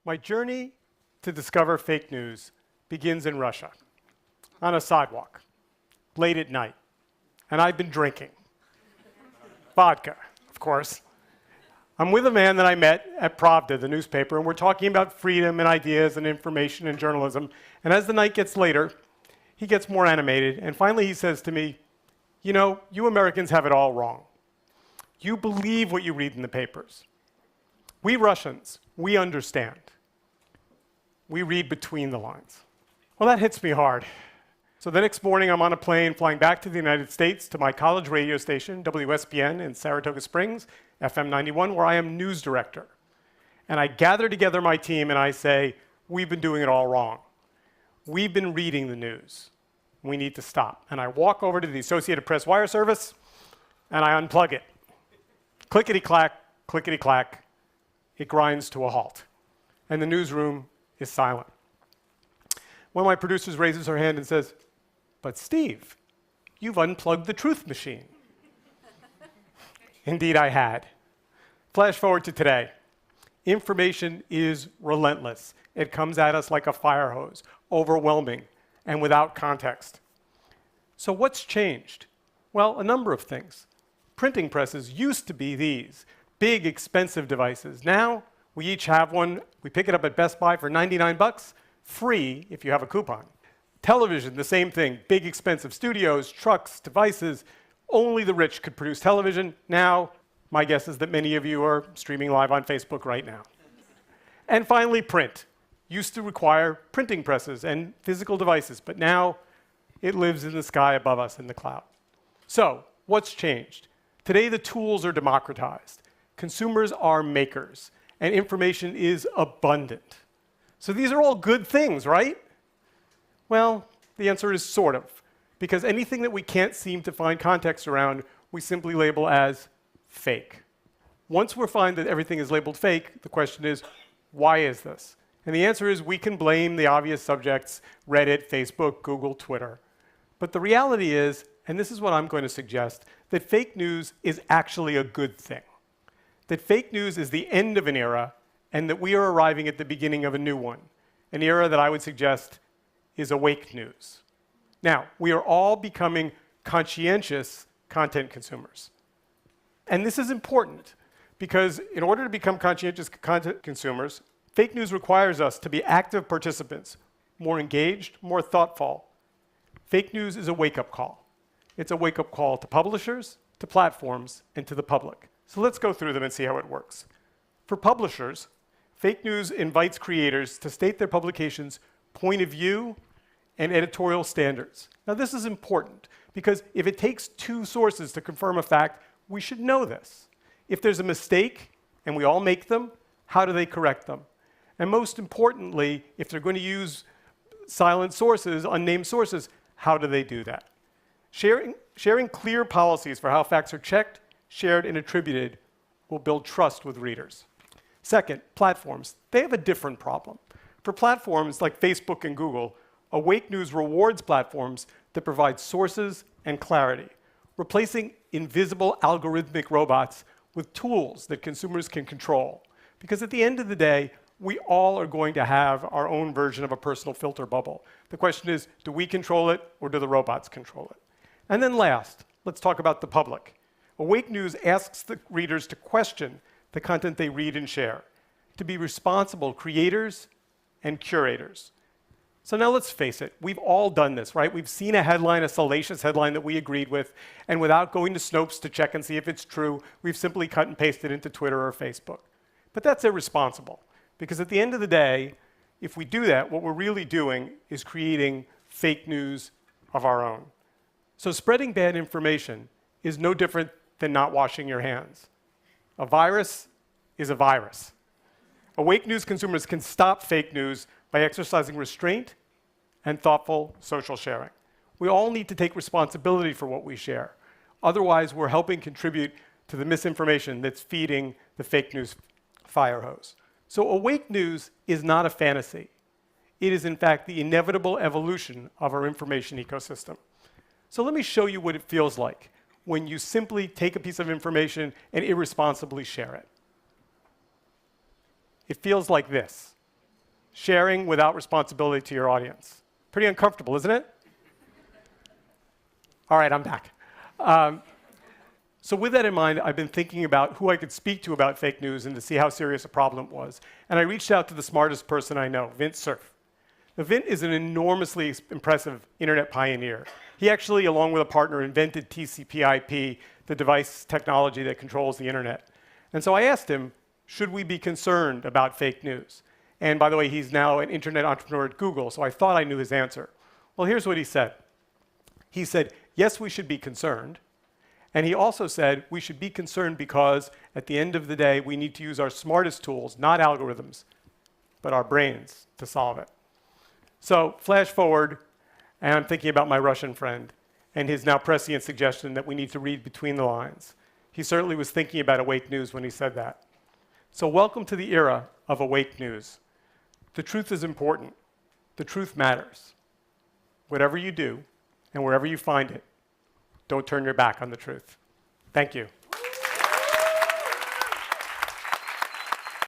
My journey to discover fake news begins in Russia, on a sidewalk, late at night, and I've been drinking. Vodka, of course. I'm with a man that I met at Pravda, the newspaper, and we're talking about freedom and ideas and information and journalism. And as the night gets later, he gets more animated, and finally he says to me, "You know, you Americans have it all wrong. You believe what you read in the papers. We Russians, we understand. We read between the lines." Well, that hits me hard. So the next morning, I'm on a plane flying back to the United States to my college radio station, WSBN in Saratoga Springs, FM 91, where I am news director. And I gather together my team and I say, "We've been doing it all wrong. We've been reading the news. We need to stop." And I walk over to the Associated Press wire service and I unplug it. Clickety-clack, clickety-clack. It grinds to a halt. And the newsroom is silent. One of my producers raises her hand and says, "But Steve, you've unplugged the truth machine." Indeed, I had. Flash forward to today. Information is relentless. It comes at us like a fire hose, overwhelming, and without context. So what's changed? Well, a number of things. Printing presses used to be these big, expensive devices. Now, we each have one. We pick it up at Best Buy for 99 bucks, free if you have a coupon. Television, the same thing. Big, expensive studios, trucks, devices. Only the rich could produce television. Now, my guess is that many of you are streaming live on Facebook right now. And finally, print. Used to require printing presses and physical devices, but now it lives in the sky above us in the cloud. So, what's changed? Today, the tools are democratized. Consumers are makers, and information is abundant. So these are all good things, right? Well, the answer is sort of, because anything that we can't seem to find context around, we simply label as fake. Once we find that everything is labeled fake, the question is, why is this? And the answer is we can blame the obvious subjects, Reddit, Facebook, Google, Twitter. But the reality is, and this is what I'm going to suggest, that fake news is actually a good thing. That fake news is the end of an era, and that we are arriving at the beginning of a new one, an era that I would suggest is awake news. Now, we are all becoming conscientious content consumers. And this is important, because in order to become conscientious content consumers, fake news requires us to be active participants, more engaged, more thoughtful. Fake news is a wake-up call. It's a wake-up call to publishers, to platforms, and to the public. So let's go through them and see how it works. For publishers, fake news invites creators to state their publication's point of view and editorial standards. Now, this is important, because if it takes two sources to confirm a fact, we should know this. If there's a mistake, and we all make them, how do they correct them? And most importantly, if they're going to use silent sources, unnamed sources, how do they do that? Sharing clear policies for how facts are checked, shared, and attributed will build trust with readers. Second, platforms. They have a different problem. For platforms like Facebook and Google, awake news rewards platforms that provide sources and clarity, replacing invisible algorithmic robots with tools that consumers can control. Because at the end of the day, we all are going to have our own version of a personal filter bubble. The question is, do we control it, or do the robots control it? And then last, let's talk about the public. Awake News asks the readers to question the content they read and share, to be responsible creators and curators. So now let's face it, we've all done this, right? We've seen a headline, a salacious headline that we agreed with, and without going to Snopes to check and see if it's true, we've simply cut and pasted into Twitter or Facebook. But that's irresponsible, because at the end of the day, if we do that, what we're really doing is creating fake news of our own. So spreading bad information is no different than not washing your hands. A virus is a virus. Awake news consumers can stop fake news by exercising restraint and thoughtful social sharing. We all need to take responsibility for what we share. Otherwise, we're helping contribute to the misinformation that's feeding the fake news fire hose. So awake news is not a fantasy. It is, in fact, the inevitable evolution of our information ecosystem. So let me show you what it feels like when you simply take a piece of information and irresponsibly share it. It feels like this: sharing without responsibility to your audience. Pretty uncomfortable, isn't it? All right, I'm back. So with that in mind, I've been thinking about who I could speak to about fake news and to see how serious a problem it was. And I reached out to the smartest person I know, Vint Cerf. Now, Vint is an enormously impressive internet pioneer. He actually, along with a partner, invented TCP/IP, the device technology that controls the internet. And so I asked him, should we be concerned about fake news? And by the way, he's now an internet entrepreneur at Google, so I thought I knew his answer. Well, here's what he said. He said, yes, we should be concerned. And he also said we should be concerned because at the end of the day, we need to use our smartest tools, not algorithms, but our brains to solve it. So flash forward, and I'm thinking about my Russian friend and his now prescient suggestion that we need to read between the lines. He certainly was thinking about awake news when he said that. So welcome to the era of awake news. The truth is important. The truth matters. Whatever you do and wherever you find it, don't turn your back on the truth. Thank you.